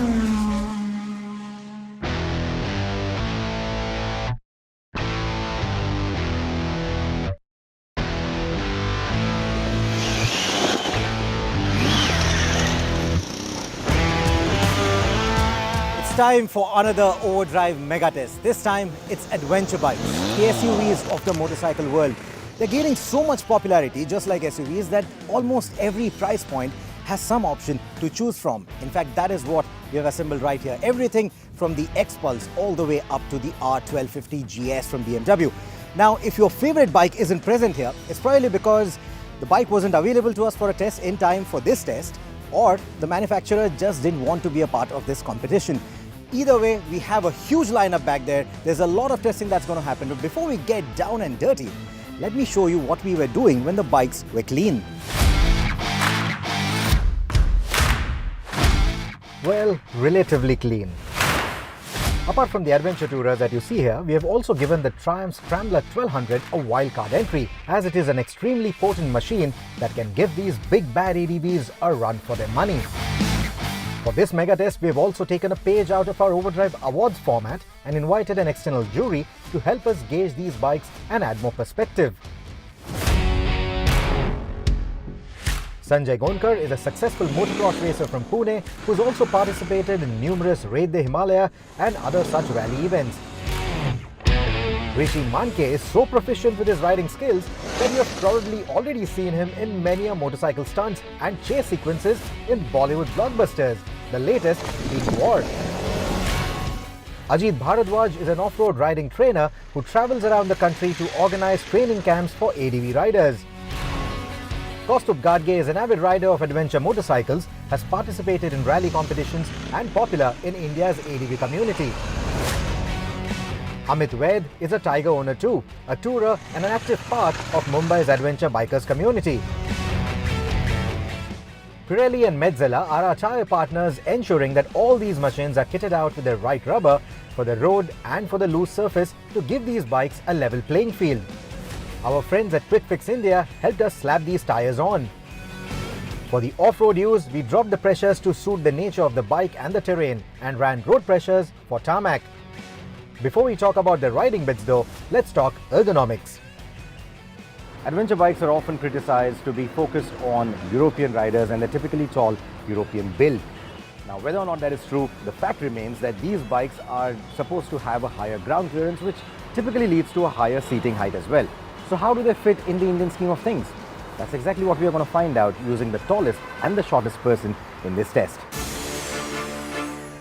It's time for another OVERDRIVE Megatest. This time, it's adventure bikes, the SUVs of the motorcycle world. They're gaining so much popularity, just like SUVs, that almost every price point has some option to choose from. In fact, that is what we have assembled right here. Everything from the XPulse all the way up to the R1250 GS from BMW. Now, if your favorite bike isn't present here, it's probably because the bike wasn't available to us for a test in time for this test, or the manufacturer just didn't want to be a part of this competition. Either way, we have a huge lineup back there. There's a lot of testing that's going to happen. But before we get down and dirty, let me show you what we were doing when the bikes were clean. Well, relatively clean. Apart from the adventure tourers that you see here, we have also given the Triumph Scrambler 1200 a wildcard entry, as it is an extremely potent machine that can give these big bad ADVs a run for their money. For this mega test, we have also taken a page out of our OVERDRIVE awards format and invited an external jury to help us gauge these bikes and add more perspective. Sanjay Gonkar is a successful motocross racer from Pune who's also participated in numerous Raid the Himalaya and other such rally events. Rishi Manke is so proficient with his riding skills that you have probably already seen him in many motorcycle stunts and chase sequences in Bollywood blockbusters, the latest being War. Ajit Bharadwaj is an off-road riding trainer who travels around the country to organize training camps for ADV riders. Kaustubh Gadge is an avid rider of adventure motorcycles, has participated in rally competitions and popular in India's ADV community. Amit Vaid is a Tiger owner too, a tourer and an active part of Mumbai's adventure bikers community. Pirelli and Metzeler are our tyre partners, ensuring that all these machines are kitted out with the right rubber for the road and for the loose surface to give these bikes a level playing field. Our friends at Quick Fix India helped us slap these tyres on. For the off-road use, we dropped the pressures to suit the nature of the bike and the terrain and ran road pressures for tarmac. Before we talk about the riding bits though, let's talk ergonomics. Adventure bikes are often criticized to be focused on European riders, and they're typically tall European build. Now, whether or not that is true, the fact remains that these bikes are supposed to have a higher ground clearance, which typically leads to a higher seating height as well. So how do they fit in the Indian scheme of things? That's exactly what we are going to find out using the tallest and the shortest person in this test.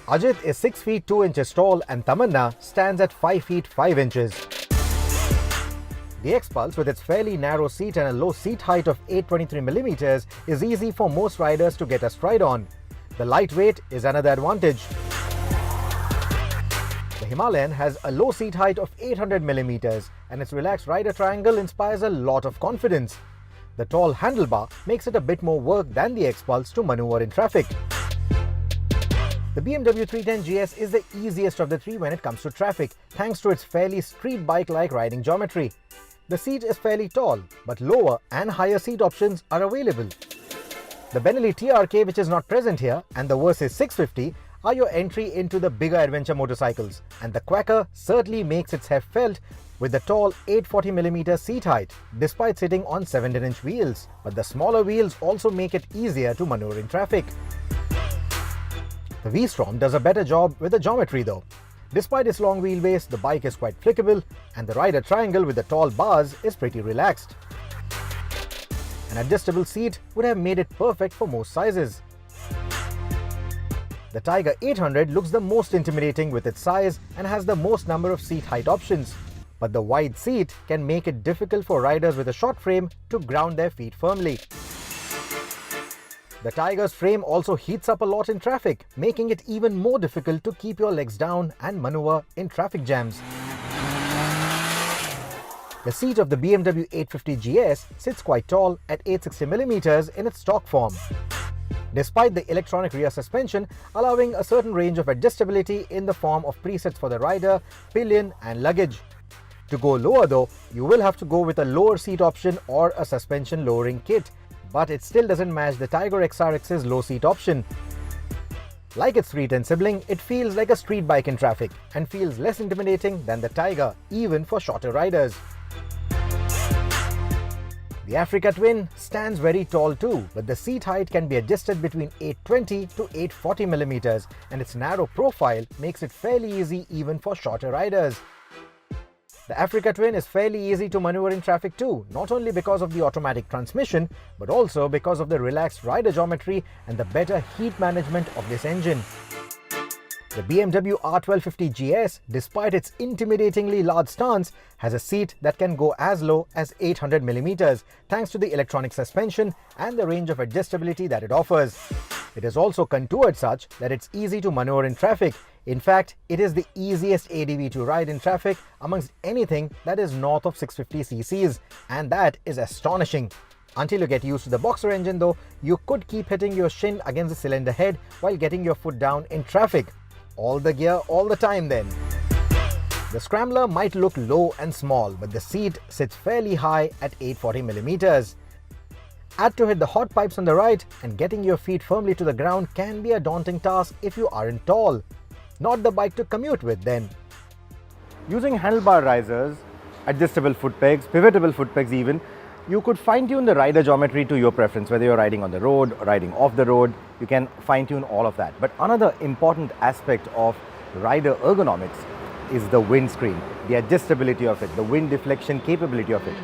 Ajit is 6 feet 2 inches tall and Tamanna stands at 5 feet 5 inches. The XPulse, with its fairly narrow seat and a low seat height of 823mm, is easy for most riders to get a stride on. The lightweight is another advantage. The Himalayan has a low seat height of 800mm and its relaxed rider triangle inspires a lot of confidence. The tall handlebar makes it a bit more work than the XPulse to maneuver in traffic. The BMW 310 GS is the easiest of the three when it comes to traffic, thanks to its fairly street bike-like riding geometry. The seat is fairly tall, but lower and higher seat options are available. The Benelli TRK, which is not present here, and the Versys 650 are your entry into the bigger adventure motorcycles, and the Quacker certainly makes its heft felt with the tall 840mm seat height, despite sitting on 17-inch wheels. But the smaller wheels also make it easier to maneuver in traffic. The V-Strom does a better job with the geometry though. Despite its long wheelbase, the bike is quite flickable and the rider triangle with the tall bars is pretty relaxed. An adjustable seat would have made it perfect for most sizes. The Tiger 800 looks the most intimidating with its size and has the most number of seat height options. But the wide seat can make it difficult for riders with a short frame to ground their feet firmly. The Tiger's frame also heats up a lot in traffic, making it even more difficult to keep your legs down and maneuver in traffic jams. The seat of the BMW 850 GS sits quite tall at 860mm in its stock form, despite the electronic rear suspension allowing a certain range of adjustability in the form of presets for the rider, pillion and luggage. To go lower though, you will have to go with a lower seat option or a suspension lowering kit, but it still doesn't match the Tiger XRX's low seat option. Like its 310 sibling, it feels like a street bike in traffic and feels less intimidating than the Tiger, even for shorter riders. The Africa Twin stands very tall too, but the seat height can be adjusted between 820 to 840 millimeters, and its narrow profile makes it fairly easy even for shorter riders. The Africa Twin is fairly easy to maneuver in traffic too, not only because of the automatic transmission, but also because of the relaxed rider geometry and the better heat management of this engine. The BMW R1250 GS, despite its intimidatingly large stance, has a seat that can go as low as 800 millimeters thanks to the electronic suspension and the range of adjustability that it offers. It is also contoured such that it's easy to maneuver in traffic. In fact, it is the easiest ADV to ride in traffic amongst anything that is north of 650 cc's, and that is astonishing. Until you get used to the boxer engine though, you could keep hitting your shin against the cylinder head while getting your foot down in traffic. All the gear, all the time then. The Scrambler might look low and small, but the seat sits fairly high at 840 millimeters. Add to it the hot pipes on the right, and getting your feet firmly to the ground can be a daunting task if you aren't tall. Not the bike to commute with then. Using handlebar risers, adjustable foot pegs, pivotable foot pegs even, you could fine-tune the rider geometry to your preference, whether you're riding on the road or riding off the road. You can fine-tune all of that. But another important aspect of rider ergonomics is the windscreen, the adjustability of it, the wind deflection capability of it.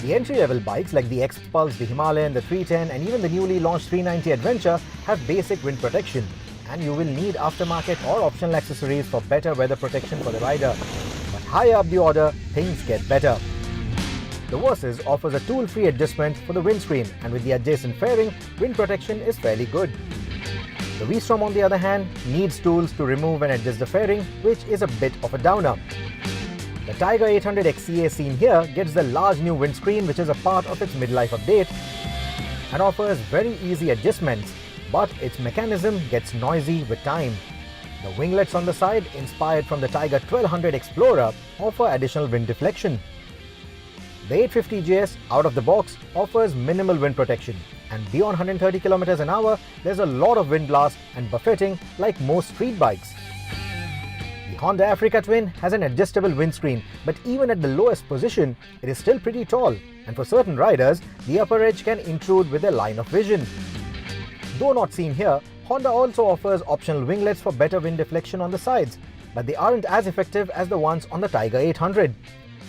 The entry-level bikes like the XPulse, the Himalayan, the 310 and even the newly launched 390 Adventure have basic wind protection, and you will need aftermarket or optional accessories for better weather protection for the rider. But higher up the order, things get better. The Versys offers a tool-free adjustment for the windscreen, and with the adjacent fairing, wind protection is fairly good. The V-Strom on the other hand needs tools to remove and adjust the fairing, which is a bit of a downer. The Tiger 800 XCA seen here gets the large new windscreen, which is a part of its midlife update, and offers very easy adjustments, but its mechanism gets noisy with time. The winglets on the side, inspired from the Tiger 1200 Explorer, offer additional wind deflection. The 850 GS out of the box offers minimal wind protection, and beyond 130 km an hour, there's a lot of wind blast and buffeting like most street bikes. The Honda Africa Twin has an adjustable windscreen, but even at the lowest position, it is still pretty tall, and for certain riders, the upper edge can intrude with their line of vision. Though not seen here, Honda also offers optional winglets for better wind deflection on the sides, but they aren't as effective as the ones on the Tiger 800.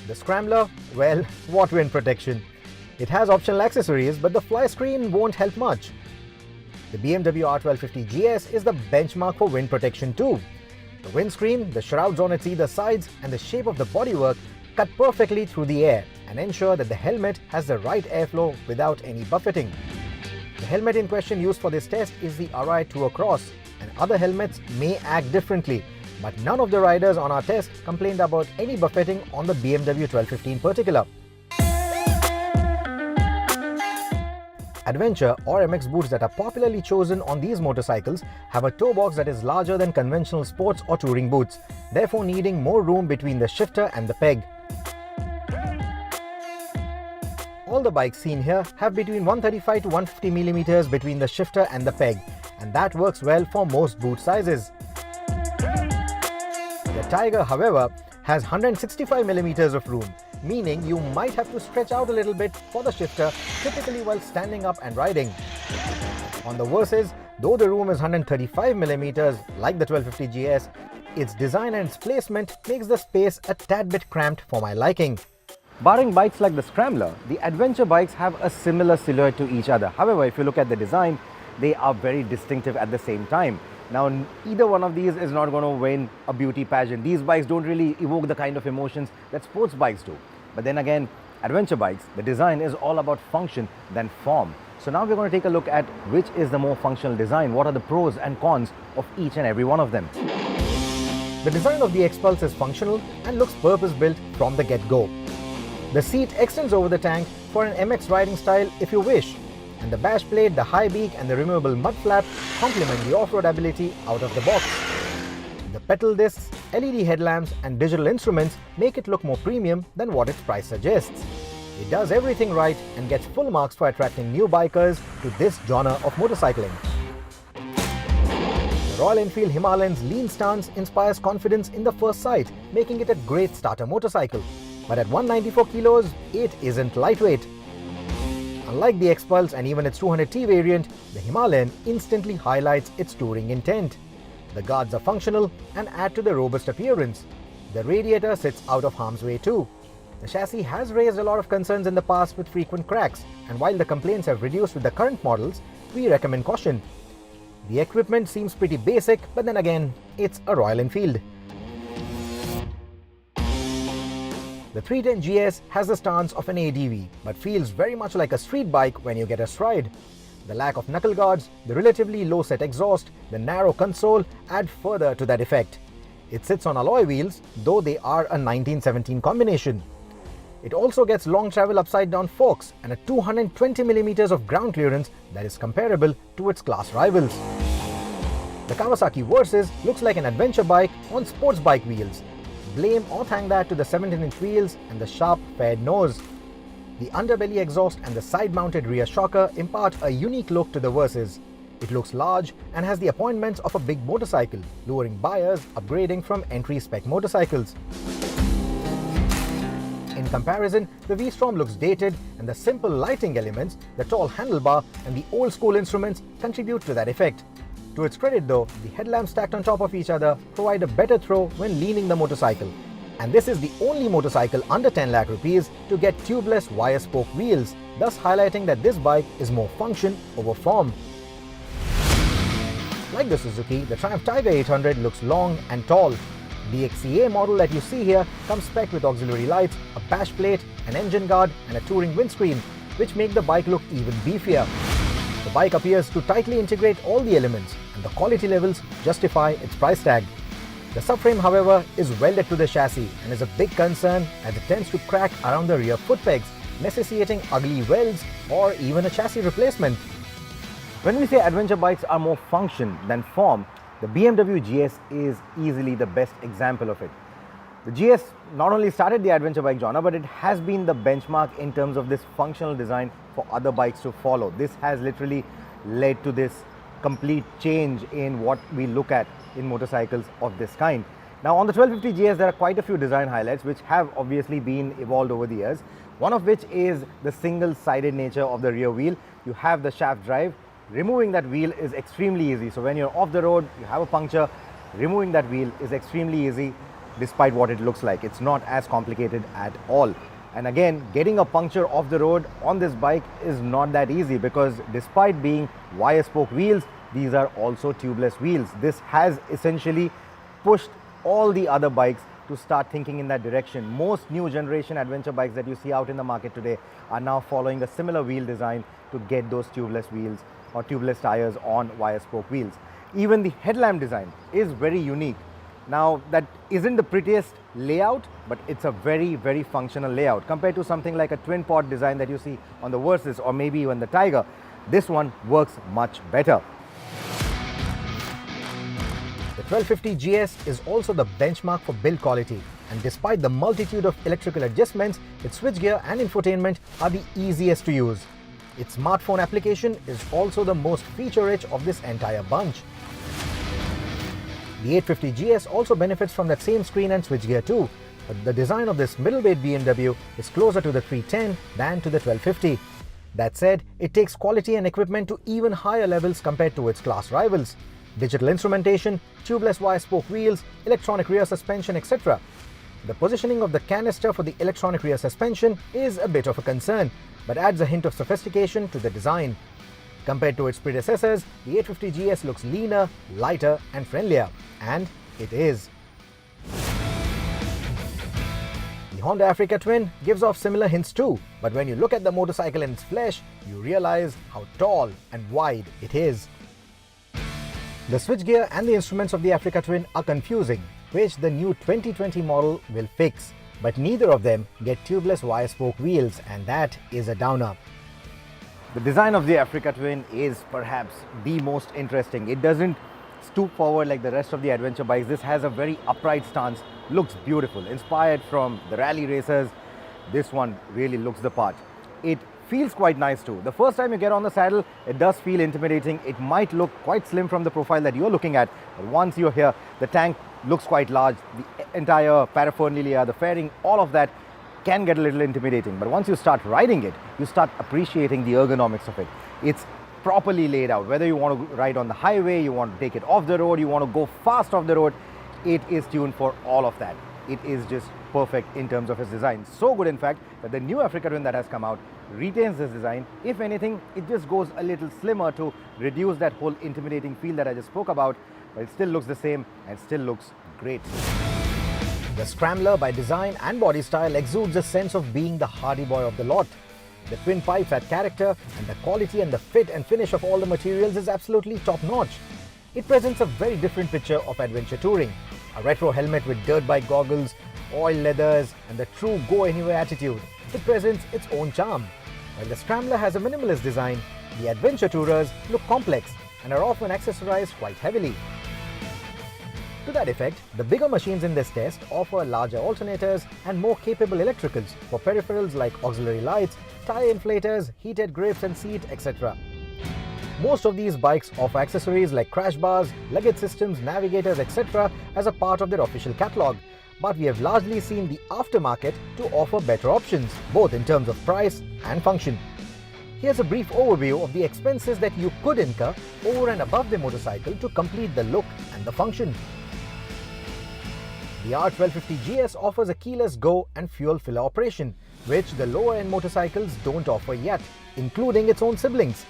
The Scrambler, well, what wind protection? It has optional accessories, but the fly screen won't help much. The BMW R1250 GS is the benchmark for wind protection too. The windscreen, the shrouds on its either sides, and the shape of the bodywork cut perfectly through the air and ensure that the helmet has the right airflow without any buffeting. The helmet in question used for this test is the RI Tour Cross, and other helmets may act differently, but none of the riders on our test complained about any buffeting on the BMW 1250 in particular. Adventure or MX boots that are popularly chosen on these motorcycles have a toe box that is larger than conventional sports or touring boots, therefore needing more room between the shifter and the peg. All the bikes seen here have between 135 to 150 millimeters between the shifter and the peg, and that works well for most boot sizes. The Tiger, however, has 165 millimeters of room, meaning you might have to stretch out a little bit for the shifter, typically while standing up and riding. On the Versys, though the room is 135 millimeters like the 1250 GS, its design and its placement makes the space a tad bit cramped for my liking. Barring bikes like the Scrambler, the adventure bikes have a similar silhouette to each other. However, if you look at the design, they are very distinctive at the same time. Now, either one of these is not going to win a beauty pageant. These bikes don't really evoke the kind of emotions that sports bikes do. But then again, adventure bikes, the design is all about function than form. So now we're going to take a look at which is the more functional design. What are the pros and cons of each and every one of them? The design of the XPulse is functional and looks purpose-built from the get-go. The seat extends over the tank for an MX riding style if you wish, and the bash plate, the high beak and the removable mud flap complement the off-road ability out of the box. The pedal discs, LED headlamps and digital instruments make it look more premium than what its price suggests. It does everything right and gets full marks for attracting new bikers to this genre of motorcycling. Royal Enfield Himalayan's lean stance inspires confidence in the first sight, making it a great starter motorcycle. But at 194 kilos, it isn't lightweight. Unlike the XPulse and even its 200T variant, the Himalayan instantly highlights its touring intent. The guards are functional and add to the robust appearance. The radiator sits out of harm's way too. The chassis has raised a lot of concerns in the past with frequent cracks, and while the complaints have reduced with the current models, we recommend caution. The equipment seems pretty basic, but then again, it's a Royal Enfield. The 310 GS has the stance of an ADV, but feels very much like a street bike when you get a stride. The lack of knuckle guards, the relatively low set exhaust, the narrow console add further to that effect. It sits on alloy wheels, though they are a 1917 combination. It also gets long travel upside down forks and a 220mm of ground clearance that is comparable to its class rivals. The Kawasaki Versys looks like an adventure bike on sports bike wheels. Blame or thank that to the 17-inch wheels and the sharp faired nose. The underbelly exhaust and the side-mounted rear shocker impart a unique look to the Versys. It looks large and has the appointments of a big motorcycle, luring buyers upgrading from entry-spec motorcycles. In comparison, the V-Strom looks dated, and the simple lighting elements, the tall handlebar and the old-school instruments contribute to that effect. To its credit though, the headlamps stacked on top of each other provide a better throw when leaning the motorcycle. And this is the only motorcycle under 10 lakh rupees to get tubeless wire spoke wheels, thus highlighting that this bike is more function over form. Like the Suzuki, the Triumph Tiger 800 looks long and tall. The XCA model that you see here comes spec'd with auxiliary lights, a bash plate, an engine guard and a touring windscreen, which make the bike look even beefier. The bike appears to tightly integrate all the elements, and the quality levels justify its price tag. The subframe, however, is welded to the chassis and is a big concern as it tends to crack around the rear foot pegs, necessitating ugly welds or even a chassis replacement. When we say adventure bikes are more function than form, the BMW GS is easily the best example of it. The GS not only started the adventure bike genre, but it has been the benchmark in terms of this functional design for other bikes to follow. This has literally led to this complete change in what we look at in motorcycles of this kind. Now on the 1250 GS, there are quite a few design highlights which have obviously been evolved over the years. One of which is the single-sided nature of the rear wheel. You have the shaft drive. Removing that wheel is extremely easy. So when you're off the road, you have a puncture, removing that wheel is extremely easy despite what it looks like. It's not as complicated at all. And again, getting a puncture off the road on this bike is not that easy because despite being wire spoke wheels, these are also tubeless wheels. This has essentially pushed all the other bikes to start thinking in that direction. Most new generation adventure bikes that you see out in the market today are now following a similar wheel design to get those tubeless wheels or tubeless tires on wire spoke wheels. Even the headlamp design is very unique. Now that isn't the prettiest layout, but it's a very, very functional layout compared to something like a twin pod design that you see on the Versys or maybe even the Tiger. This one works much better. The 1250 GS is also the benchmark for build quality, and despite the multitude of electrical adjustments, its switchgear and infotainment are the easiest to use. Its smartphone application is also the most feature-rich of this entire bunch. The 850 GS also benefits from that same screen and switchgear too, but the design of this middleweight BMW is closer to the 310 than to the 1250. That said, it takes quality and equipment to even higher levels compared to its class rivals. Digital instrumentation, tubeless wire spoke wheels, electronic rear suspension, etc. The positioning of the canister for the electronic rear suspension is a bit of a concern, but adds a hint of sophistication to the design. Compared to its predecessors, the 850 GS looks leaner, lighter and friendlier, and it is. The Honda Africa Twin gives off similar hints too, but when you look at the motorcycle in its flesh, you realize how tall and wide it is. The switchgear and the instruments of the Africa Twin are confusing, which the new 2020 model will fix. But neither of them get tubeless wire spoke wheels, and that is a downer. The design of the Africa Twin is perhaps the most interesting. It doesn't stoop forward like the rest of the adventure bikes. This has a very upright stance, looks beautiful. Inspired from the rally racers, this one really looks the part. It feels quite nice too. The first time you get on the saddle, it does feel intimidating. It might look quite slim from the profile that you're looking at, but once you're here, the tank looks quite large. The entire paraphernalia, the fairing, all of that can get a little intimidating. But once you start riding it, you start appreciating the ergonomics of it. It's properly laid out. Whether you want to ride on the highway, you want to take it off the road, you want to go fast off the road, it is tuned for all of that. It is just perfect in terms of its design. So good, in fact, that the new Africa Twin that has come out retains this design. If anything, it just goes a little slimmer to reduce that whole intimidating feel that I just spoke about, but it still looks the same and still looks great. The Scrambler, by design and body style, exudes a sense of being the hardy boy of the lot. The twin pipes add character, and the quality and the fit and finish of all the materials is absolutely top-notch. It presents a very different picture of adventure touring. A retro helmet with dirt bike goggles, oil leathers, and the true go-anywhere attitude. It presents its own charm. While the Scrambler has a minimalist design, the adventure tourers look complex and are often accessorized quite heavily. To that effect, the bigger machines in this test offer larger alternators and more capable electricals for peripherals like auxiliary lights, tire inflators, heated grips and seat, etc. Most of these bikes offer accessories like crash bars, luggage systems, navigators, etc. as a part of their official catalogue, but we have largely seen the aftermarket to offer better options, both in terms of price and function. Here's a brief overview of the expenses that you could incur over and above the motorcycle to complete the look and the function. The R1250GS offers a keyless go and fuel filler operation, which the lower-end motorcycles don't offer yet, including its own siblings.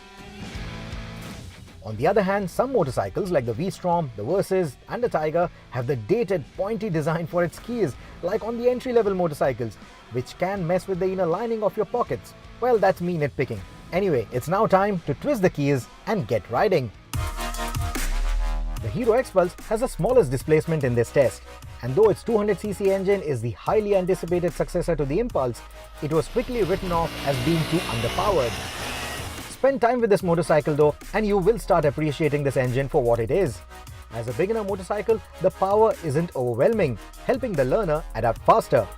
On the other hand, some motorcycles like the V-Strom, the Versys and the Tiger have the dated, pointy design for its keys, like on the entry-level motorcycles, which can mess with the inner lining of your pockets. Well, that's me nitpicking. Anyway, it's now time to twist the keys and get riding. The Hero XPulse has the smallest displacement in this test, and though its 200cc engine is the highly anticipated successor to the Impulse, it was quickly written off as being too underpowered. Spend time with this motorcycle though, and you will start appreciating this engine for what it is. As a beginner motorcycle, the power isn't overwhelming, helping the learner adapt faster.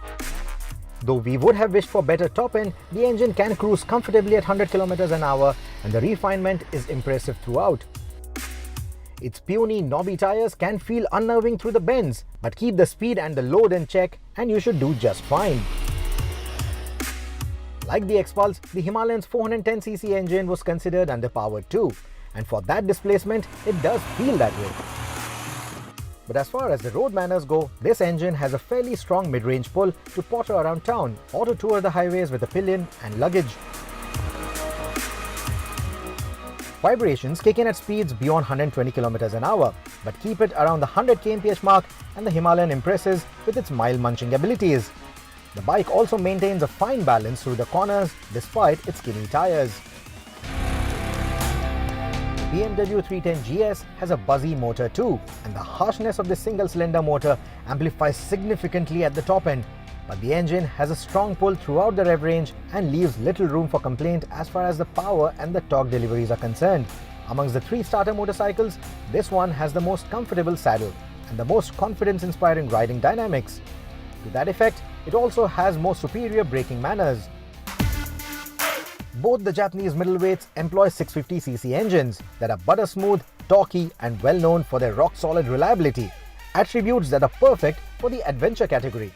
Though we would have wished for better top end, the engine can cruise comfortably at 100 km an hour, and the refinement is impressive throughout. Its puny, knobby tires can feel unnerving through the bends, but keep the speed and the load in check and you should do just fine. Like the XPulse, the Himalayan's 410cc engine was considered underpowered too, and for that displacement, it does feel that way. But as far as the road manners go, this engine has a fairly strong mid-range pull to potter around town or to tour the highways with a pillion and luggage. Vibrations kick in at speeds beyond 120 km an hour, but keep it around the 100 kmph mark, and the Himalayan impresses with its mile munching abilities. The bike also maintains a fine balance through the corners despite its skinny tires. The BMW 310GS has a buzzy motor too, and the harshness of the single-cylinder motor amplifies significantly at the top end. But the engine has a strong pull throughout the rev range and leaves little room for complaint as far as the power and the torque deliveries are concerned. Amongst the three starter motorcycles, this one has the most comfortable saddle and the most confidence-inspiring riding dynamics. To that effect, it also has more superior braking manners. Both the Japanese middleweights employ 650cc engines that are butter smooth, torquey and well known for their rock-solid reliability, attributes that are perfect for the adventure category.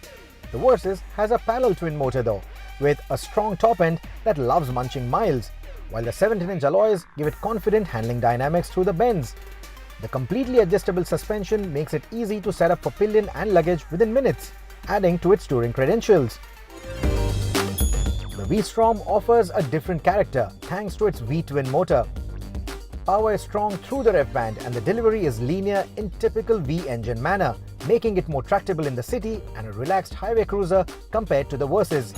The Versys has a parallel twin motor though, with a strong top end that loves munching miles, while the 17-inch alloys give it confident handling dynamics through the bends. The completely adjustable suspension makes it easy to set up for pillion and luggage within minutes, adding to its touring credentials. The V-Strom offers a different character thanks to its V-twin motor. Power is strong through the rev band and the delivery is linear in typical V-engine manner, making it more tractable in the city and a relaxed highway cruiser compared to the Versys.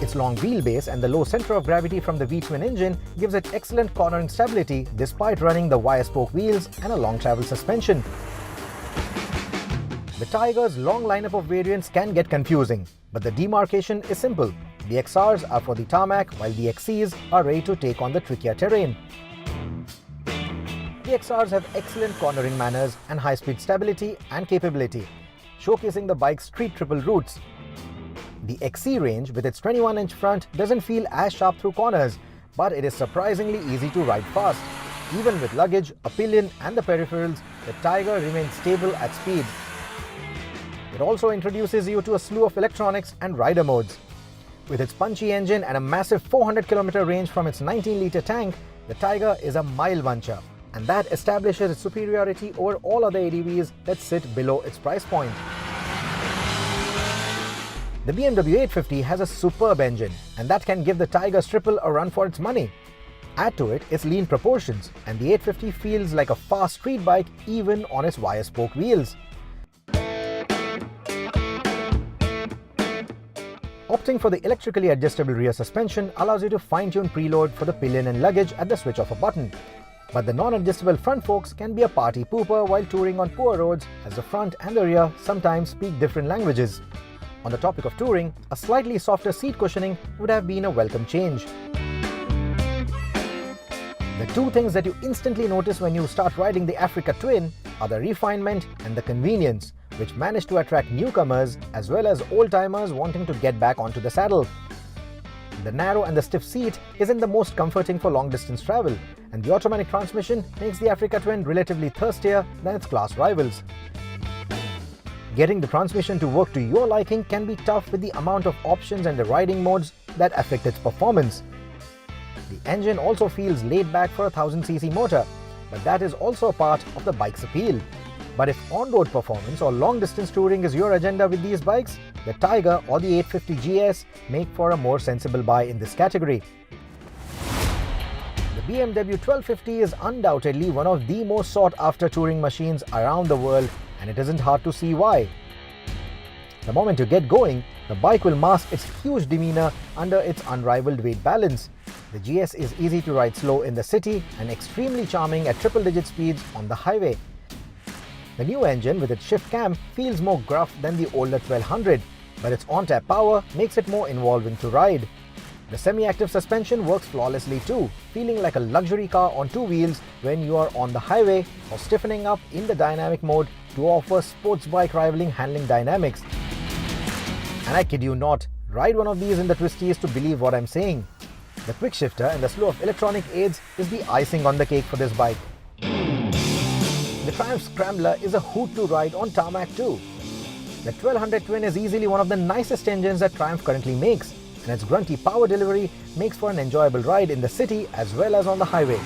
Its long wheelbase and the low center of gravity from the V-twin engine gives it excellent cornering stability despite running the wire-spoke wheels and a long travel suspension. The Tiger's long lineup of variants can get confusing, but the demarcation is simple. The XRs are for the tarmac, while the XCs are ready to take on the trickier terrain. The XRs have excellent cornering manners and high-speed stability and capability, showcasing the bike's street triple roots. The XC range with its 21-inch front doesn't feel as sharp through corners, but it is surprisingly easy to ride fast. Even with luggage, a pillion and the peripherals, the Tiger remains stable at speed. It also introduces you to a slew of electronics and rider modes. With its punchy engine and a massive 400-kilometer range from its 19-litre tank, the Tiger is a mile muncher, and that establishes its superiority over all other ADVs that sit below its price point. The BMW 850 has a superb engine, and that can give the Tiger's triple a run for its money. Add to it its lean proportions, and the 850 feels like a fast street bike even on its wire spoke wheels. Opting for the electrically adjustable rear suspension allows you to fine-tune preload for the pillion and luggage at the switch of a button. But the non-adjustable front forks can be a party pooper while touring on poor roads, as the front and the rear sometimes speak different languages. On the topic of touring, a slightly softer seat cushioning would have been a welcome change. The two things that you instantly notice when you start riding the Africa Twin are the refinement and the convenience, which manage to attract newcomers as well as old-timers wanting to get back onto the saddle. The narrow and the stiff seat isn't the most comforting for long-distance travel, and the automatic transmission makes the Africa Twin relatively thirstier than its class rivals. Getting the transmission to work to your liking can be tough with the amount of options and the riding modes that affect its performance. The engine also feels laid back for a 1000cc motor, but that is also a part of the bike's appeal. But if on-road performance or long-distance touring is your agenda with these bikes, the Tiger or the 850 GS make for a more sensible buy in this category. The BMW 1250 is undoubtedly one of the most sought-after touring machines around the world, and it isn't hard to see why. The moment you get going, the bike will mask its huge demeanor under its unrivaled weight balance. The GS is easy to ride slow in the city and extremely charming at triple-digit speeds on the highway. The new engine with its shift cam feels more gruff than the older 1200, but its on-tap power makes it more involving to ride. The semi-active suspension works flawlessly too, feeling like a luxury car on two wheels when you are on the highway or stiffening up in the dynamic mode to offer sports bike rivaling handling dynamics. And I kid you not, ride one of these in the twisties to believe what I'm saying. The quick shifter and the slew of electronic aids is the icing on the cake for this bike. The Triumph Scrambler is a hoot to ride on tarmac too. The 1200 Twin is easily one of the nicest engines that Triumph currently makes, and its grunty power delivery makes for an enjoyable ride in the city as well as on the highway.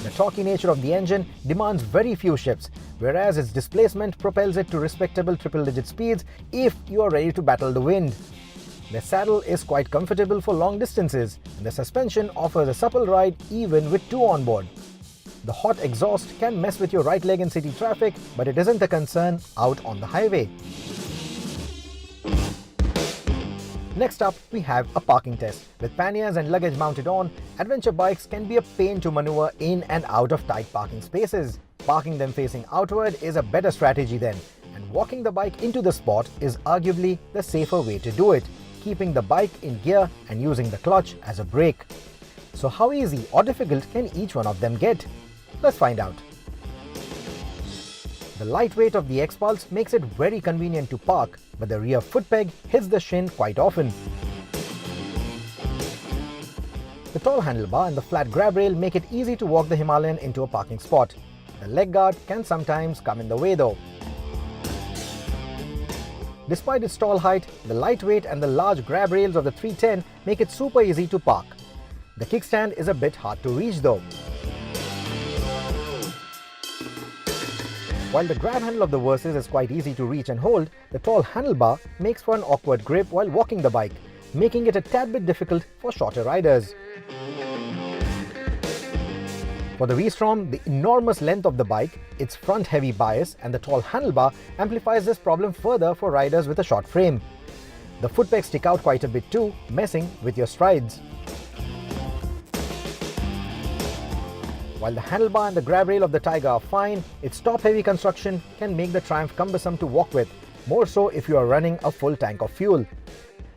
The torquey nature of the engine demands very few shifts, whereas its displacement propels it to respectable triple-digit speeds if you are ready to battle the wind. The saddle is quite comfortable for long distances, and the suspension offers a supple ride even with two on board. The hot exhaust can mess with your right leg in city traffic, but it isn't a concern out on the highway. Next up, we have a parking test. With panniers and luggage mounted on, adventure bikes can be a pain to maneuver in and out of tight parking spaces. Parking them facing outward is a better strategy then, and walking the bike into the spot is arguably the safer way to do it, keeping the bike in gear and using the clutch as a brake. So how easy or difficult can each one of them get? Let's find out. The lightweight of the XPulse makes it very convenient to park, but the rear foot peg hits the shin quite often. The tall handlebar and the flat grab rail make it easy to walk the Himalayan into a parking spot. The leg guard can sometimes come in the way though. Despite its tall height, the lightweight and the large grab rails of the 310 make it super easy to park. The kickstand is a bit hard to reach though. While the grab handle of the Versys is quite easy to reach and hold, the tall handlebar makes for an awkward grip while walking the bike, making it a tad bit difficult for shorter riders. For the V-Strom, the enormous length of the bike, its front-heavy bias and the tall handlebar amplifies this problem further for riders with a short frame. The foot pegs stick out quite a bit too, messing with your strides. While the handlebar and the grab rail of the Tiger are fine, its top-heavy construction can make the Triumph cumbersome to walk with, more so if you are running a full tank of fuel.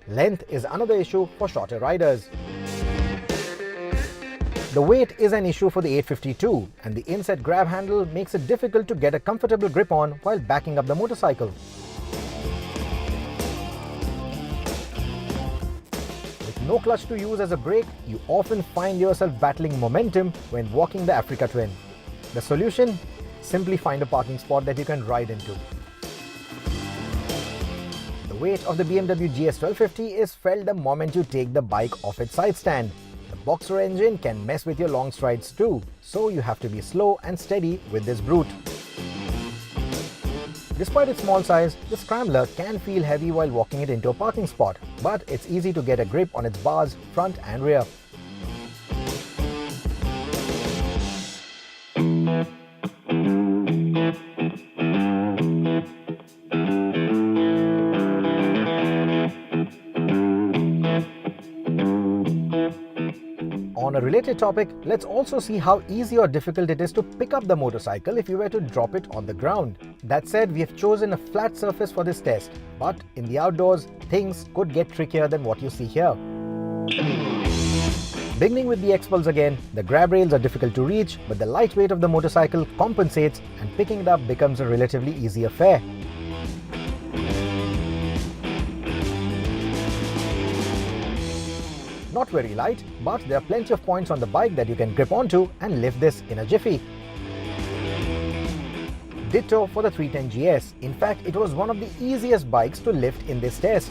Length is another issue for shorter riders. The weight is an issue for the 852, and the inset grab handle makes it difficult to get a comfortable grip on while backing up the motorcycle. no clutch to use as a brake, you often find yourself battling momentum when walking the Africa Twin. The solution? Simply find a parking spot that you can ride into. The weight of the BMW GS 1250 is felt the moment you take the bike off its side stand. The boxer engine can mess with your long strides too, so you have to be slow and steady with this brute. Despite its small size, the Scrambler can feel heavy while walking it into a parking spot, but it's easy to get a grip on its bars, front and rear. On a related topic, let's also see how easy or difficult it is to pick up the motorcycle if you were to drop it on the ground. That said, we have chosen a flat surface for this test, but in the outdoors, things could get trickier than what you see here. Beginning with the XPulse again, the grab rails are difficult to reach, but the light weight of the motorcycle compensates and picking it up becomes a relatively easy affair. Not very light, but there are plenty of points on the bike that you can grip onto and lift this in a jiffy. Ditto for the 310 GS. In fact, it was one of the easiest bikes to lift in this test.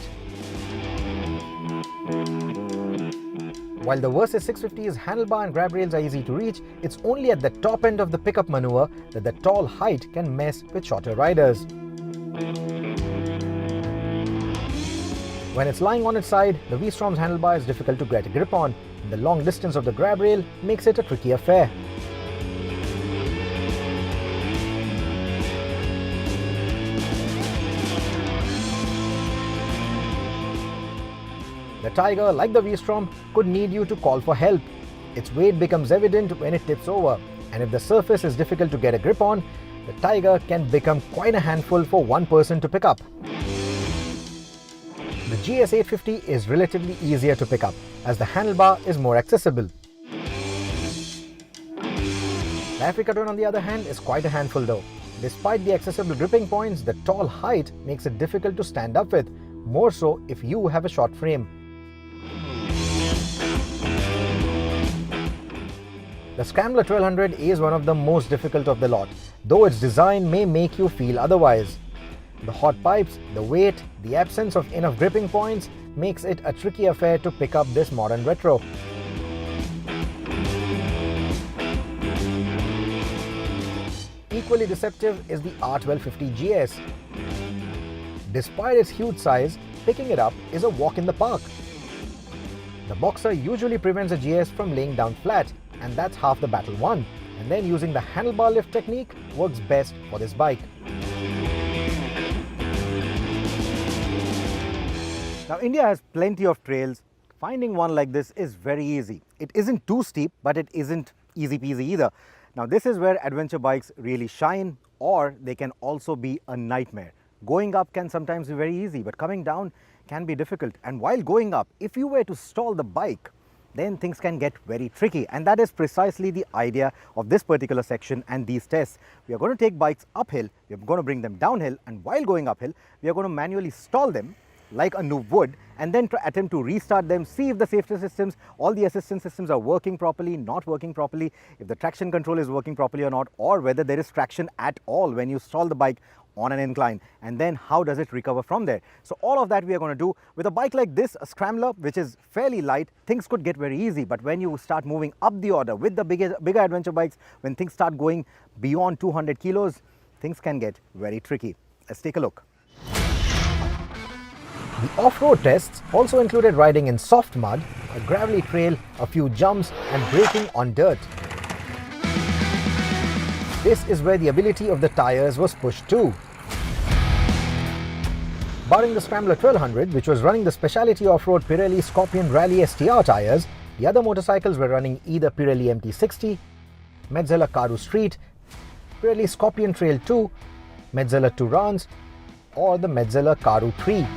While the Versys 650's handlebar and grab rails are easy to reach, it's only at the top end of the pickup maneuver that the tall height can mess with shorter riders. When it's lying on its side, the V-Strom's handlebar is difficult to get a grip on, and the long distance of the grab rail makes it a tricky affair. The Tiger, like the V-Strom, could need you to call for help. Its weight becomes evident when it tips over, and if the surface is difficult to get a grip on, the Tiger can become quite a handful for one person to pick up. The GS 850 is relatively easier to pick up, as the handlebar is more accessible. The Africa Twin, on the other hand, is quite a handful though. Despite the accessible gripping points, the tall height makes it difficult to stand up with, more so if you have a short frame. The Scrambler 1200 is one of the most difficult of the lot, though its design may make you feel otherwise. The hot pipes, the weight, the absence of enough gripping points makes it a tricky affair to pick up this modern retro. Equally deceptive is the R1250 GS. Despite its huge size, picking it up is a walk in the park. The Boxer usually prevents a GS from laying down flat, and that's half the battle won. And then using the handlebar lift technique works best for this bike. Now, India has plenty of trails. Finding one like this is very easy. It isn't too steep, but it isn't easy peasy either. Now, this is where adventure bikes really shine, or they can also be a nightmare. Going up can sometimes be very easy, but coming down can be difficult. And while going up, if you were to stall the bike, then things can get very tricky. And that is precisely the idea of this particular section and these tests. We are going to take bikes uphill, we are going to bring them downhill, and while going uphill, we are going to manually stall them like a noob would, and then attempt to restart them, see if the safety systems, all the assistance systems are working properly, not working properly, if the traction control is working properly or not, or whether there is traction at all when you stall the bike on an incline, and then how does it recover from there. So all of that we are going to do. With a bike like this, a Scrambler, which is fairly light, things could get very easy, but when you start moving up the order with the bigger adventure bikes, when things start going beyond 200 kilos, things can get very tricky. Let's take a look. The off-road tests also included riding in soft mud, a gravelly trail, a few jumps, and braking on dirt. This is where the ability of the tyres was pushed too. Barring the Scrambler 1200, which was running the specialty off-road Pirelli Scorpion Rally STR tyres, the other motorcycles were running either Pirelli MT60, Metzeler Karoo Street, Pirelli Scorpion Trail 2, Metzeler Tourans, or the Metzeler Karoo 3.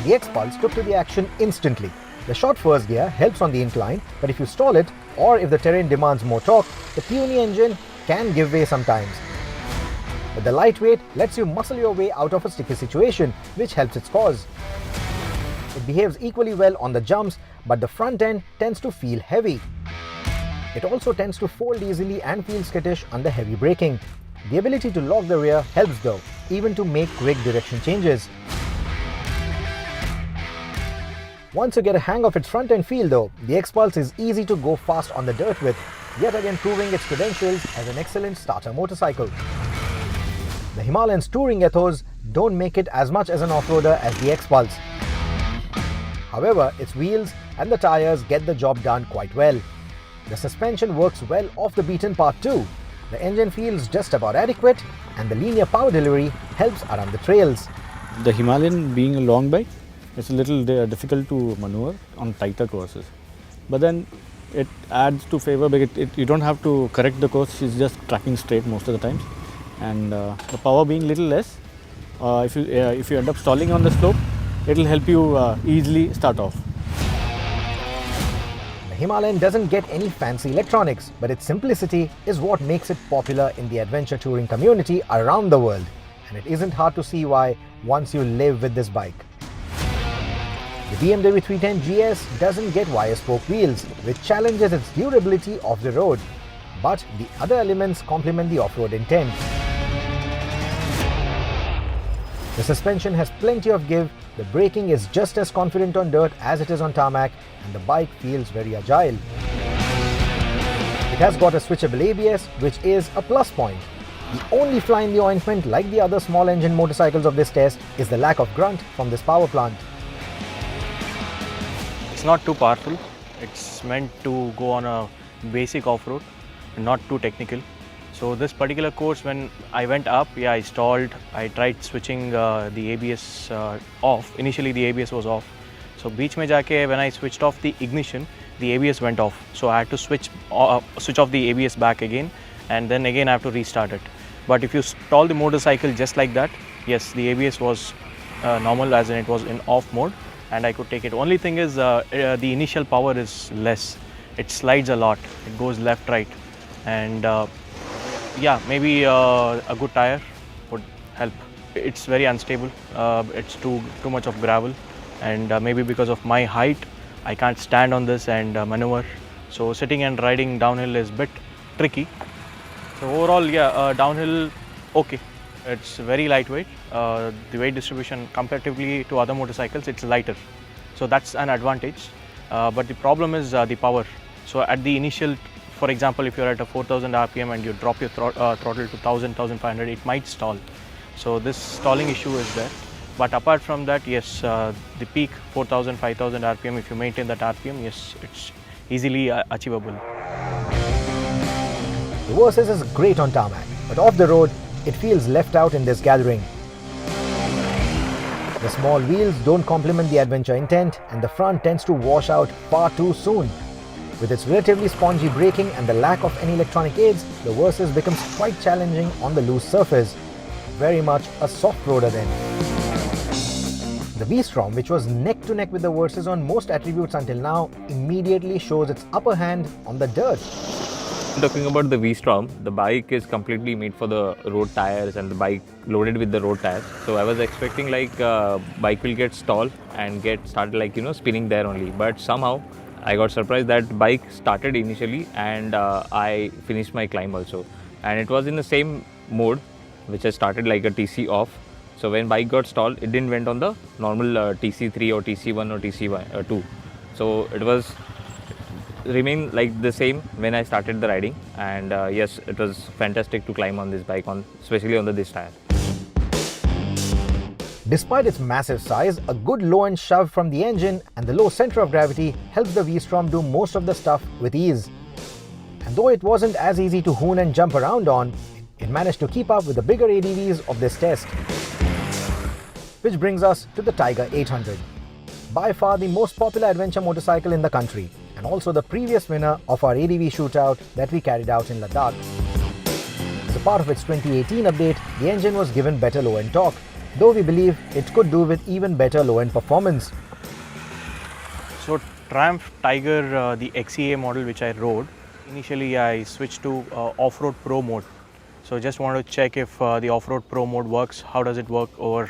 The XPulse took to the action instantly. The short first gear helps on the incline, but if you stall it, or if the terrain demands more torque, the puny engine can give way sometimes. But the lightweight lets you muscle your way out of a sticky situation, which helps its cause. It behaves equally well on the jumps, but the front end tends to feel heavy. It also tends to fold easily and feel skittish under heavy braking. The ability to lock the rear helps though, even to make quick direction changes. Once you get a hang of its front end feel though, the XPulse is easy to go fast on the dirt with, yet again proving its credentials as an excellent starter motorcycle. The Himalayan's touring ethos don't make it as much as an off-roader as the XPulse. However, its wheels and the tyres get the job done quite well. The suspension works well off the beaten path too. The engine feels just about adequate, and the linear power delivery helps around the trails. The Himalayan, being a long bike, it's a little difficult to maneuver on tighter courses. But then it adds to favor because you don't have to correct the course, it's just tracking straight most of the times. And the power being little less, if you end up stalling on the slope, it will help you easily start off. The Himalayan doesn't get any fancy electronics, but its simplicity is what makes it popular in the adventure touring community around the world. And it isn't hard to see why once you live with this bike. The BMW 310 GS doesn't get wire spoke wheels, which challenges its durability off the road. But the other elements complement the off-road intent. The suspension has plenty of give, the braking is just as confident on dirt as it is on tarmac, and the bike feels very agile. It has got a switchable ABS, which is a plus point. The only fly in the ointment, like the other small engine motorcycles of this test, is the lack of grunt from this power plant. It's not too powerful. It's meant to go on a basic off-road, not too technical. So this particular course, when I went up, I stalled. I tried switching the ABS off. Initially the ABS was off. So beach mein jaake, when I switched off the ignition, the ABS went off. So I had to switch off the ABS back again, and then again I have to restart it. But if you stall the motorcycle just like that, yes, the ABS was normal, as in it was in off mode, and I could take it. Only thing is the initial power is less. It slides a lot. It goes left, right, and yeah, maybe a good tire would help. It's very unstable. It's too much of gravel, and maybe because of my height, I can't stand on this and maneuver. So sitting and riding downhill is a bit tricky. So overall, yeah, downhill, okay. It's very lightweight. The weight distribution comparatively to other motorcycles, it's lighter. So that's an advantage. But the problem is the power. So at the initial, for example, if you're at a 4000 RPM and you drop your throttle to 1000, 1500, it might stall. So this stalling issue is there. But apart from that, yes, the peak 4000, 5000 RPM, if you maintain that RPM, yes, it's easily achievable. The Versys is great on tarmac, but off the road, it feels left out in this gathering. The small wheels don't complement the adventure intent, and the front tends to wash out far too soon. With its relatively spongy braking and the lack of any electronic aids, the Versys becomes quite challenging on the loose surface. Very much a soft roader then. The V-Strom, which was neck to neck with the Versys on most attributes until now, immediately shows its upper hand on the dirt. Talking about the V-Strom, the bike is completely made for the road tires and the bike loaded with the road tires. So I was expecting like bike will get stalled and get started like, spinning there only. But somehow I got surprised that bike started initially and I finished my climb also. And it was in the same mode, which I started like a TC off. So when bike got stalled, it didn't went on the normal TC3 or TC1 or TC2. So it was remain like the same when I started the riding, and yes, it was fantastic to climb on this bike, especially on this tire. Despite its massive size, a good low-end shove from the engine and the low center of gravity helps the V-Strom do most of the stuff with ease. And though it wasn't as easy to hoon and jump around on, it managed to keep up with the bigger ADVs of this test. Which brings us to the Tiger 800. By far the most popular adventure motorcycle in the country, and also the previous winner of our ADV shootout that we carried out in Ladakh. As a part of its 2018 update, the engine was given better low-end torque, though we believe it could do with even better low-end performance. So Triumph Tiger, the XEA model which I rode, initially I switched to off-road pro mode. So just wanted to check if the off-road pro mode works, how does it work over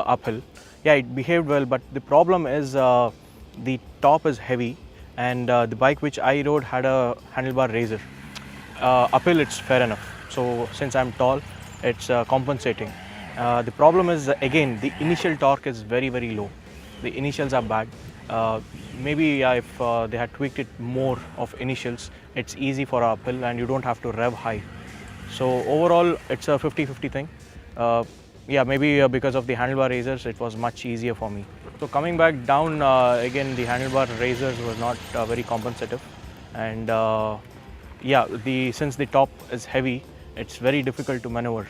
uphill. Yeah, it behaved well, but the problem is the top is heavy, and the bike which I rode had a handlebar raiser. Uphill it's fair enough, so since I'm tall, it's compensating. The problem is again the initial torque is very low. The initials are bad. Maybe if they had tweaked it more of initials, it's easy for uphill and you don't have to rev high. So overall it's a 50-50 thing. Yeah, maybe because of the handlebar raisers it was much easier for me. So coming back down, again the handlebar raisers was not very compensative, and yeah, since the top is heavy, it's very difficult to maneuver.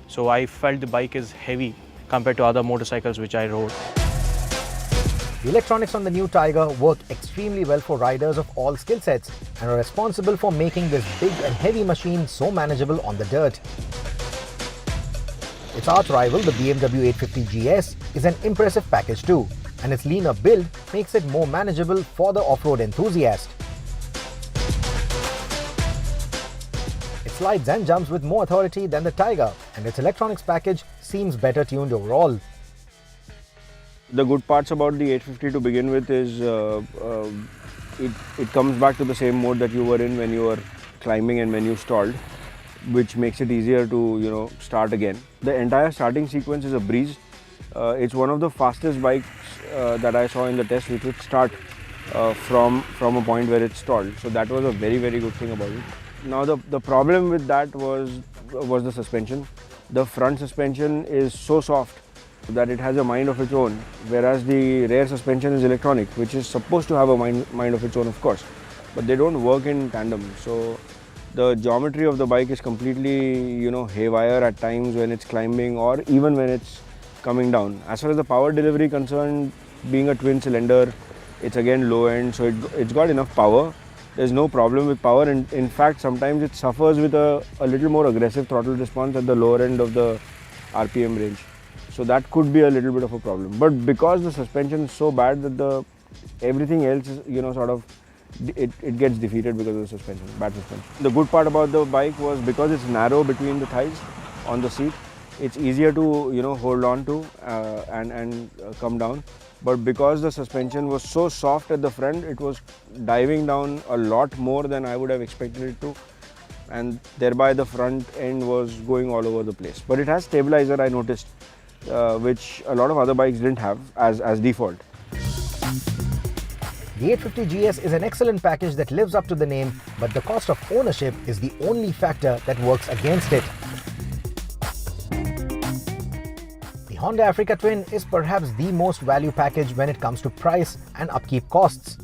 So I felt the bike is heavy compared to other motorcycles which I rode. The electronics on the new Tiger work extremely well for riders of all skill sets and are responsible for making this big and heavy machine so manageable on the dirt. Its arch rival, the BMW 850 GS, is an impressive package too, and its leaner build makes it more manageable for the off-road enthusiast. It slides and jumps with more authority than the Tiger, and its electronics package seems better tuned overall. The good parts about the 850 to begin with is it comes back to the same mode that you were in when you were climbing and when you stalled, which makes it easier to start again. The entire starting sequence is a breeze. It's one of the fastest bikes that I saw in the test which would start from a point where it stalled. So that was a very good thing about it. Now the problem with that was the suspension. The front suspension is so soft that it has a mind of its own, whereas the rear suspension is electronic, which is supposed to have a mind of its own, of course, but they don't work in tandem. So the geometry of the bike is completely haywire at times when it's climbing or even when it's coming down. As far as the power delivery concerned, being a twin cylinder, it's again low end, so it's got enough power. There's no problem with power, and in fact sometimes it suffers with a little more aggressive throttle response at the lower end of the RPM range. So that could be a little bit of a problem. But because the suspension is so bad that everything else is, it gets defeated because of the suspension, bad suspension. The good part about the bike was because it's narrow between the thighs on the seat, it's easier to hold on to and come down. But because the suspension was so soft at the front, it was diving down a lot more than I would have expected it to, and thereby the front end was going all over the place. But it has stabilizer, I noticed, which a lot of other bikes didn't have as default. The 850 GS is an excellent package that lives up to the name, but the cost of ownership is the only factor that works against it. The Honda Africa Twin is perhaps the most value package when it comes to price and upkeep costs.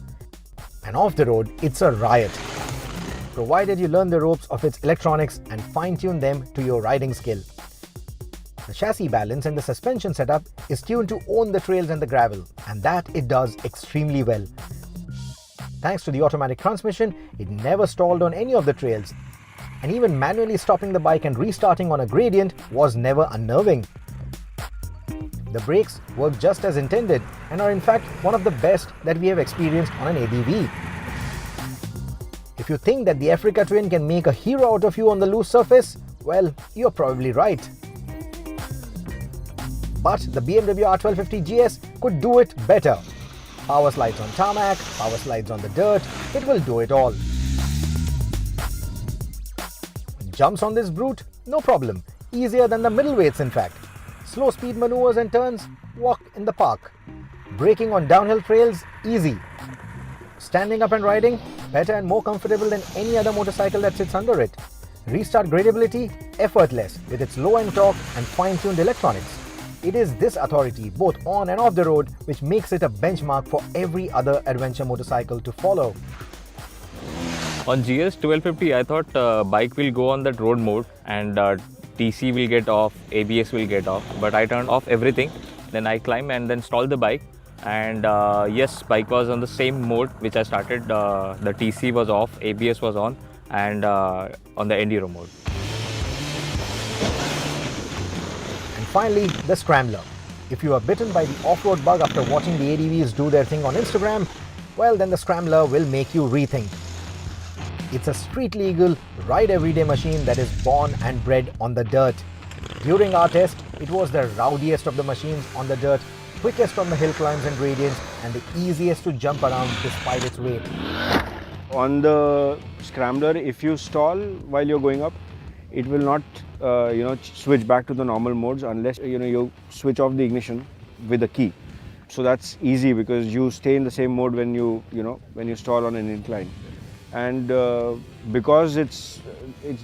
And off the road, it's a riot, provided you learn the ropes of its electronics and fine-tune them to your riding skill. The chassis balance and the suspension setup is tuned to own the trails and the gravel, and that it does extremely well. Thanks to the automatic transmission, it never stalled on any of the trails, and even manually stopping the bike and restarting on a gradient was never unnerving. The brakes work just as intended and are in fact one of the best that we have experienced on an ADV. If you think that the Africa Twin can make a hero out of you on the loose surface, well, you're probably right. But the BMW R1250 GS could do it better. Power slides on tarmac, power slides on the dirt, it will do it all. Jumps on this brute? No problem. Easier than the middleweights in fact. Slow speed maneuvers and turns? Walk in the park. Braking on downhill trails? Easy. Standing up and riding? Better and more comfortable than any other motorcycle that sits under it. Restart gradability? Effortless with its low-end torque and fine-tuned electronics. It is this authority, both on and off the road, which makes it a benchmark for every other adventure motorcycle to follow. On GS 1250, I thought bike will go on that road mode and TC will get off, ABS will get off, but I turned off everything. Then I climbed and then stalled the bike, and yes, bike was on the same mode which I started. The TC was off, ABS was on, and on the enduro mode. And finally, the Scrambler. If you are bitten by the off-road bug after watching the ADVs do their thing on Instagram, well then the Scrambler will make you rethink. It's a street-legal, ride-everyday machine that is born and bred on the dirt. During our test, It was the rowdiest of the machines on the dirt, quickest on the hill climbs and gradients, and the easiest to jump around despite its weight. On the Scrambler, if you stall while you're going up, it will not switch back to the normal modes unless you switch off the ignition with a key. So that's easy because you stay in the same mode when you stall on an incline. And because it's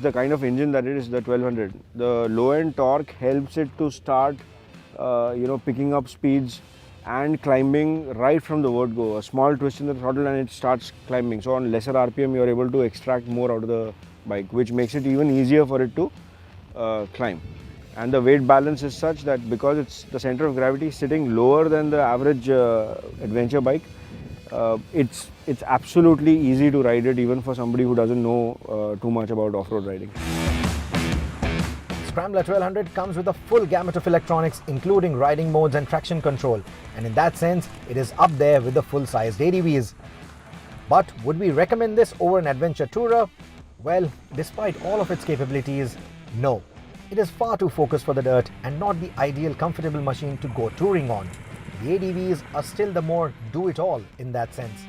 the kind of engine that it is, the 1200, the low end torque helps it to start picking up speeds and climbing right from the word go. A small twist in the throttle and it starts climbing. So on lesser RPM, you're able to extract more out of the bike, which makes it even easier for it to climb. And the weight balance is such that because it's the center of gravity sitting lower than the average adventure bike, it's absolutely easy to ride it even for somebody who doesn't know too much about off-road riding. Scrambler 1200 comes with a full gamut of electronics, including riding modes and traction control, and in that sense, it is up there with the full-sized ADVs. But would we recommend this over an adventure tourer? Well, despite all of its capabilities, no. It is far too focused for the dirt and not the ideal comfortable machine to go touring on. The ADVs are still the more do-it-all in that sense.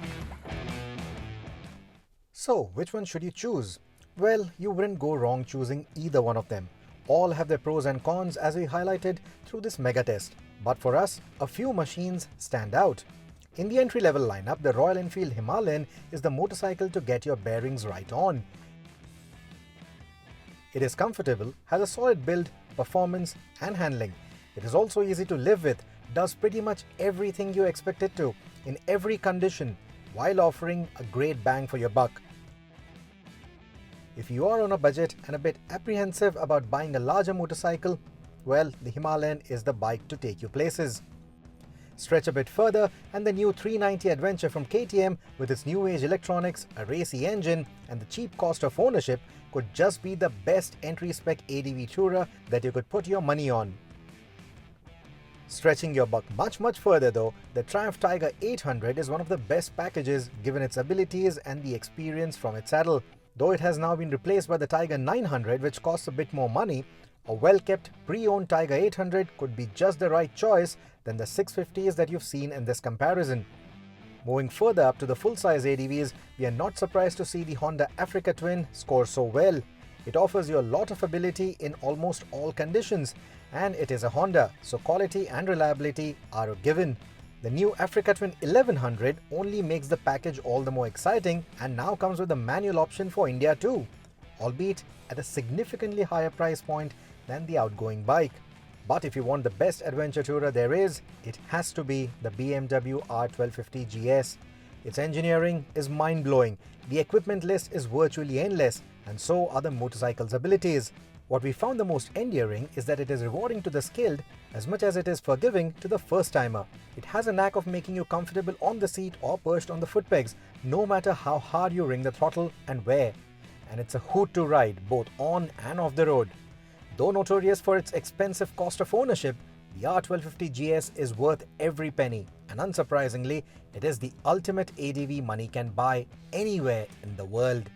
So, which one should you choose? Well, you wouldn't go wrong choosing either one of them. All have their pros and cons as we highlighted through this mega test. But for us, a few machines stand out. In the entry-level lineup, the Royal Enfield Himalayan is the motorcycle to get your bearings right on. It is comfortable, has a solid build, performance and handling. It is also easy to live with, does pretty much everything you expect it to, in every condition, while offering a great bang for your buck. If you are on a budget and a bit apprehensive about buying a larger motorcycle, well, the Himalayan is the bike to take you places. Stretch a bit further and the new 390 Adventure from KTM with its new age electronics, a racy engine and the cheap cost of ownership could just be the best entry spec ADV tourer that you could put your money on. Stretching your buck much further though, the Triumph Tiger 800 is one of the best packages given its abilities and the experience from its saddle. Though it has now been replaced by the Tiger 900 which costs a bit more money, a well-kept pre-owned Tiger 800 could be just the right choice than the 650s that you've seen in this comparison. Moving further up to the full-size ADVs, we are not surprised to see the Honda Africa Twin score so well. It offers you a lot of ability in almost all conditions, and it is a Honda, so quality and reliability are a given. The new Africa Twin 1100 only makes the package all the more exciting and now comes with a manual option for India too, albeit at a significantly higher price point than the outgoing bike. But if you want the best adventure tourer there is, it has to be the BMW R 1250 GS. Its engineering is mind-blowing, the equipment list is virtually endless, and so are the motorcycle's abilities. What we found the most endearing is that it is rewarding to the skilled as much as it is forgiving to the first-timer. It has a knack of making you comfortable on the seat or perched on the foot pegs, no matter how hard you wring the throttle and where. And it's a hoot to ride both on and off the road. Though notorious for its expensive cost of ownership, the R 1250 GS is worth every penny, and unsurprisingly, it is the ultimate ADV money can buy anywhere in the world.